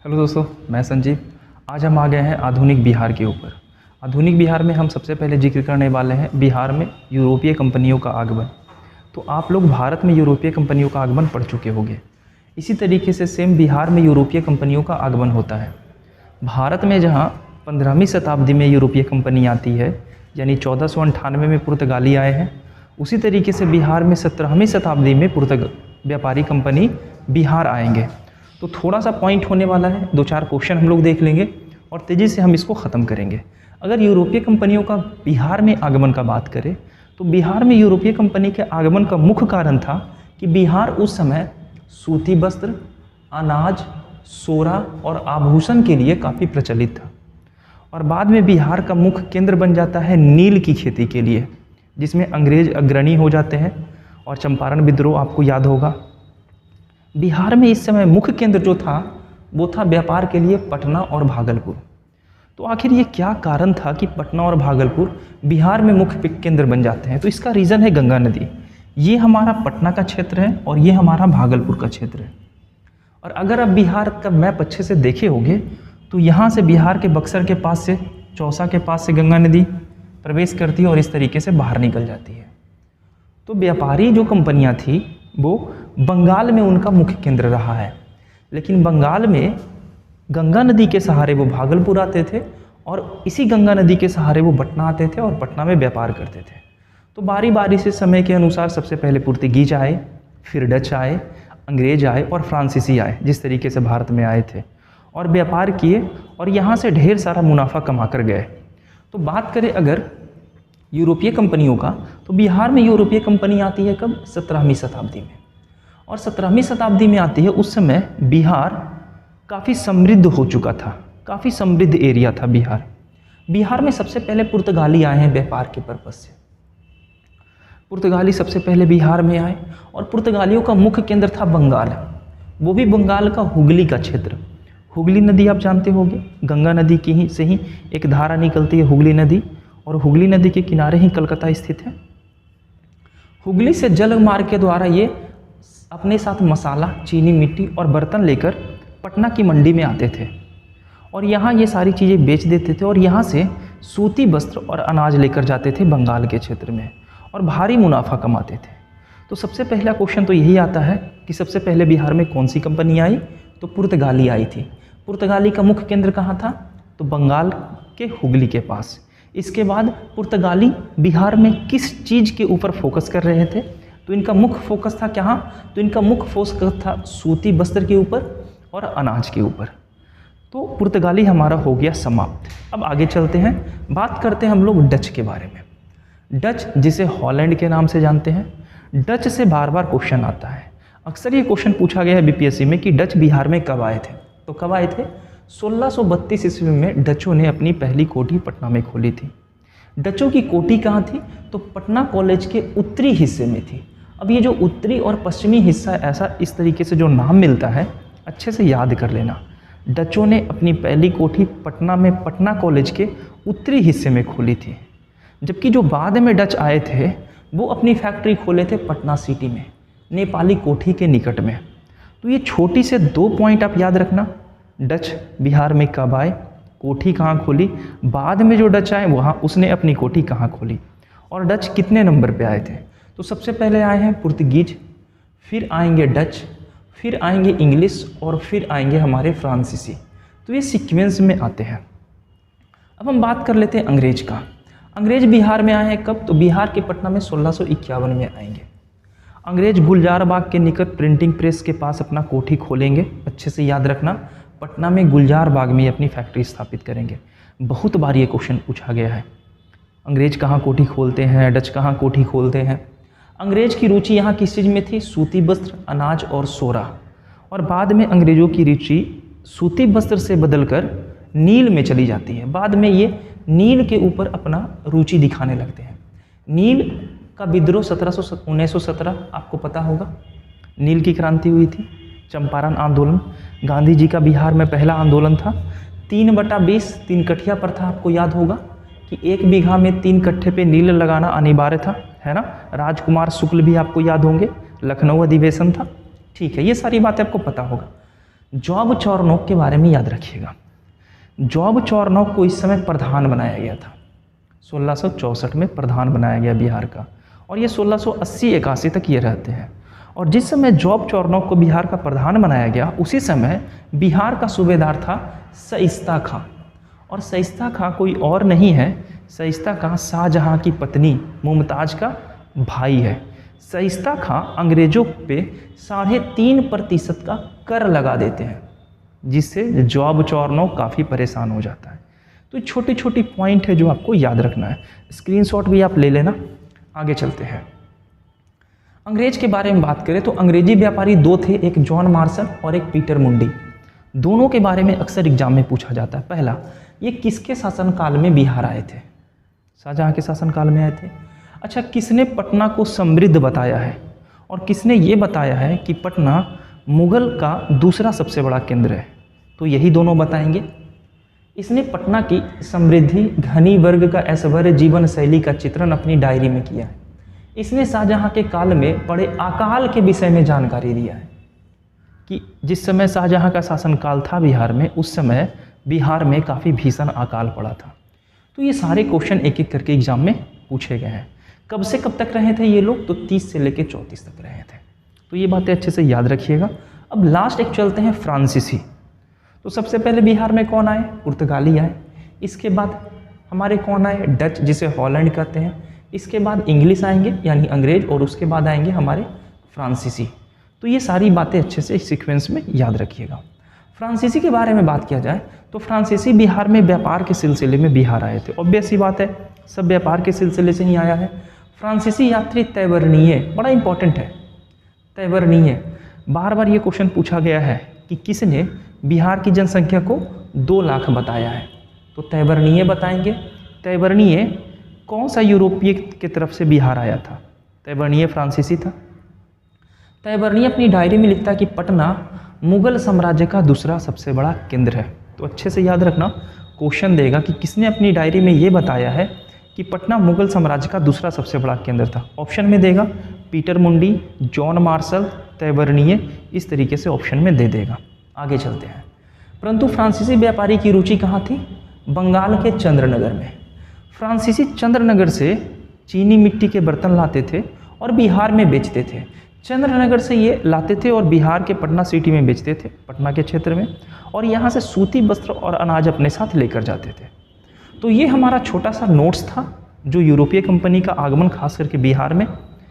Hello दोस्तों, मैं संजीव। आज हम आ गए हैं आधुनिक बिहार के ऊपर। आधुनिक बिहार में हम सबसे पहले जिक्र करने वाले हैं बिहार में यूरोपीय कंपनियों का आगमन। तो आप लोग भारत में यूरोपीय कंपनियों का आगमन पढ़ चुके होंगे। इसी तरीके से सेम बिहार में यूरोपीय कंपनियों का आगमन होता है। भारत में जहाँ 15वीं शताब्दी में यूरोपीय कंपनी आती है, यानी 1498 में पुर्तगाली आए हैं, उसी तरीके से बिहार में 17वीं शताब्दी में व्यापारी कंपनी बिहार आएंगे। तो थोड़ा सा पॉइंट होने वाला है, 2-4 क्वेश्चन हम लोग देख लेंगे और तेज़ी से हम इसको ख़त्म करेंगे। अगर यूरोपीय कंपनियों का बिहार में आगमन का बात करें तो बिहार में यूरोपीय कंपनी के आगमन का मुख्य कारण था कि बिहार उस समय सूती वस्त्र, अनाज, सोरा और आभूषण के लिए काफ़ी प्रचलित था। और बाद में बिहार का मुख्य केंद्र बन जाता है नील की खेती के लिए, जिसमें अंग्रेज अग्रणी हो जाते हैं। और चंपारण विद्रोह आपको याद होगा। बिहार में इस समय मुख्य केंद्र जो था वो था व्यापार के लिए पटना और भागलपुर। तो आखिर ये क्या कारण था कि पटना और भागलपुर बिहार में मुख्य केंद्र बन जाते हैं? तो इसका रीज़न है गंगा नदी। ये हमारा पटना का क्षेत्र है और ये हमारा भागलपुर का क्षेत्र है। और अगर आप बिहार का मैप अच्छे से देखे होंगे तो यहाँ से बिहार के बक्सर के पास से, चौसा के पास से गंगा नदी प्रवेश करती है और इस तरीके से बाहर निकल जाती है। तो व्यापारी जो कंपनियाँ थी वो बंगाल में उनका मुख्य केंद्र रहा है, लेकिन बंगाल में गंगा नदी के सहारे वो भागलपुर आते थे और इसी गंगा नदी के सहारे वो पटना आते थे और पटना में व्यापार करते थे। तो बारी बारी से समय के अनुसार सबसे पहले पुर्तगीज आए, फिर डच आए, अंग्रेज आए और फ्रांसीसी आए, जिस तरीके से भारत में आए थे और व्यापार किए और यहाँ से ढेर सारा मुनाफा कमा कर गए। तो बात करें अगर यूरोपीय कंपनियों का, तो बिहार में यूरोपीय कंपनी आती है कब? 17वीं शताब्दी में। और 17वीं शताब्दी में आती है, उस समय बिहार काफ़ी समृद्ध हो चुका था, काफ़ी समृद्ध एरिया था बिहार। बिहार में सबसे पहले पुर्तगाली आए हैं व्यापार के पर्पज़ से। पुर्तगाली सबसे पहले बिहार में आए और पुर्तगालियों का मुख्य केंद्र था बंगाल, वो भी बंगाल का हुगली का क्षेत्र। हुगली नदी आप जानते होंगे, गंगा नदी की ही से ही एक धारा निकलती है हुगली नदी, और हुगली नदी के किनारे ही कलकत्ता स्थित है। हुगली से जल मार्ग के द्वारा ये अपने साथ मसाला, चीनी, मिट्टी और बर्तन लेकर पटना की मंडी में आते थे और यहाँ ये सारी चीज़ें बेच देते थे और यहाँ से सूती वस्त्र और अनाज लेकर जाते थे बंगाल के क्षेत्र में और भारी मुनाफा कमाते थे। तो सबसे पहला क्वेश्चन तो यही आता है कि सबसे पहले बिहार में कौन सी कंपनी आई? तो पुर्तगाली आई थी। पुर्तगाली का मुख्य केंद्र कहाँ था? तो बंगाल के हुगली के पास। इसके बाद पुर्तगाली बिहार में किस चीज़ के ऊपर फोकस कर रहे थे? तो इनका मुख्य फोकस था कहाँ? तो इनका मुख्य फोकस था सूती वस्त्र के ऊपर और अनाज के ऊपर। तो पुर्तगाली हमारा हो गया समाप्त। अब आगे चलते हैं, बात करते हैं हम लोग डच के बारे में। डच, जिसे हॉलैंड के नाम से जानते हैं, डच से बार बार क्वेश्चन आता है। अक्सर ये क्वेश्चन पूछा गया है बीपीएससी में कि डच बिहार में कब आए थे? तो कब आए थे? 1632 ईस्वी में डचों ने अपनी पहली कोठी पटना में खोली थी। डचों की कोठी कहाँ थी? तो पटना कॉलेज के उत्तरी हिस्से में थी। अब ये जो उत्तरी और पश्चिमी हिस्सा, ऐसा इस तरीके से जो नाम मिलता है, अच्छे से याद कर लेना। डचों ने अपनी पहली कोठी पटना में पटना कॉलेज के उत्तरी हिस्से में खोली थी, जबकि जो बाद में डच आए थे वो अपनी फैक्ट्री खोले थे पटना सिटी में, नेपाली कोठी के निकट में। तो ये छोटी से 2 पॉइंट आप याद रखना। डच बिहार में कब आए, कोठी कहाँ खोली, बाद में जो डच आए वहाँ उसने अपनी कोठी कहाँ खोली, और डच कितने नंबर पे आए थे? तो सबसे पहले आए हैं पुर्तगीज, फिर आएंगे डच, फिर आएंगे इंग्लिश और फिर आएंगे हमारे फ्रांसीसी। तो ये सीक्वेंस में आते हैं। अब हम बात कर लेते हैं अंग्रेज का। अंग्रेज बिहार में आए हैं कब? तो बिहार के पटना में 1651 में आएंगे। अंग्रेज गुलजार बाग के निकट प्रिंटिंग प्रेस के पास अपना कोठी खोलेंगे। अच्छे से याद रखना, पटना में गुलजार बाग में अपनी फैक्ट्री स्थापित करेंगे। बहुत बार ये क्वेश्चन पूछा गया है, अंग्रेज कहाँ कोठी खोलते हैं, डच कहाँ कोठी खोलते हैं। अंग्रेज की रुचि यहाँ किस चीज़ में थी? सूती वस्त्र, अनाज और सोरा। और बाद में अंग्रेज़ों की रुचि सूती वस्त्र से बदलकर नील में चली जाती है। बाद में ये नील के ऊपर अपना रुचि दिखाने लगते हैं। नील का विद्रोह 1917 आपको पता होगा, नील की क्रांति हुई थी, चंपारण आंदोलन। गांधी जी का बिहार में पहला आंदोलन था। 3/20 तीन कठिया प्रथा आपको याद होगा कि 1 बीघा में 3 कट्ठे पे नील लगाना अनिवार्य था, है ना। राजकुमार शुक्ल भी आपको याद होंगे, लखनऊ अधिवेशन था। ठीक है, ये सारी बातें आपको पता होगा। जॉब चोरनॉक के बारे में याद रखिएगा। जॉब चोरनॉक को इस समय प्रधान बनाया गया था, 1664 में प्रधान बनाया गया बिहार का, और ये 1680-81 तक ये रहते हैं। और जिस समय जॉब चोरनॉक को बिहार का प्रधान बनाया गया, उसी समय बिहार का सूबेदार था शाइस्ता खां। और शाइस्ता खां कोई और नहीं है, शाइस्ता खां शाहजहां की पत्नी मुमताज़ का भाई है। शाइस्ता खां अंग्रेज़ों पे 3.5% का कर लगा देते हैं, जिससे जॉब चोरनॉक काफ़ी परेशान हो जाता है। तो छोटी छोटी पॉइंट है जो आपको याद रखना है, स्क्रीनशॉट भी आप ले लेना। आगे चलते हैं। अंग्रेज के बारे में बात करें तो अंग्रेजी व्यापारी दो थे, एक जॉन मार्शल और एक पीटर मुंडी। दोनों के बारे में अक्सर एग्जाम में पूछा जाता है। पहला, ये किसके शासनकाल में बिहार आए थे? शाहजहां के शासनकाल में आए थे। अच्छा, किसने पटना को समृद्ध बताया है? और किसने ये बताया है कि पटना मुगल का दूसरा सबसे बड़ा केंद्र है? तो यही दोनों बताएंगे। इसने पटना की समृद्धि, धनी वर्ग का ऐश्वर्य, जीवन शैली का चित्रण अपनी डायरी में किया है। इसने शाहजहां के काल में पड़े अकाल के विषय में जानकारी दिया है कि जिस समय शाहजहां का शासनकाल था बिहार में, उस समय बिहार में काफ़ी भीषण अकाल पड़ा था। तो ये सारे क्वेश्चन एक एक करके एग्जाम में पूछे गए हैं। कब से कब तक रहे थे ये लोग? तो 30 से लेकर 34 तक रहे थे। तो ये बातें अच्छे से याद रखिएगा। अब लास्ट एक चलते हैं, फ्रांसीसी। तो सबसे पहले बिहार में कौन आए? पुर्तगाली आए। इसके बाद हमारे कौन आए? डच, जिसे हॉलैंड कहते हैं। इसके बाद इंग्लिश आएंगे यानी अंग्रेज, और उसके बाद आएंगे हमारे फ्रांसीसी। तो ये सारी बातें अच्छे से सीक्वेंस में याद रखिएगा। फ्रांसीसी के बारे में बात किया जाए तो फ्रांसीसी बिहार में व्यापार के सिलसिले में बिहार आए थे। ऑब्वियस सी बात है, सब व्यापार के सिलसिले से ही आया है। फ्रांसीसी यात्री तैवर्नीय, बड़ा इंपॉर्टेंट है, तैवर्नीय। बार बार ये क्वेश्चन पूछा गया है कि किसने बिहार की जनसंख्या को 2 लाख बताया है? तो तैवर्नीय बताएंगे। तैवर्नीय कौन सा यूरोपीय की तरफ से बिहार आया था? तैवर्नीय फ्रांसीसी था। तैवर्नीय अपनी डायरी में लिखता है कि पटना मुगल साम्राज्य का दूसरा सबसे बड़ा केंद्र है। तो अच्छे से याद रखना, क्वेश्चन देगा कि किसने अपनी डायरी में ये बताया है कि पटना मुगल साम्राज्य का दूसरा सबसे बड़ा केंद्र था। ऑप्शन में देगा पीटर मुंडी, जॉन मार्शल, तैवर्नीय, इस तरीके से ऑप्शन में दे देगा। आगे चलते हैं। परंतु फ्रांसीसी व्यापारी की रुचि कहाँ थी? बंगाल के चंद्रनगर में। फ्रांसीसी चंद्रनगर से चीनी मिट्टी के बर्तन लाते थे और बिहार में बेचते थे। चंद्रनगर से ये लाते थे और बिहार के पटना सिटी में बेचते थे, पटना के क्षेत्र में, और यहाँ से सूती वस्त्र और अनाज अपने साथ लेकर जाते थे। तो ये हमारा छोटा सा नोट्स था जो यूरोपीय कंपनी का आगमन खास करके बिहार में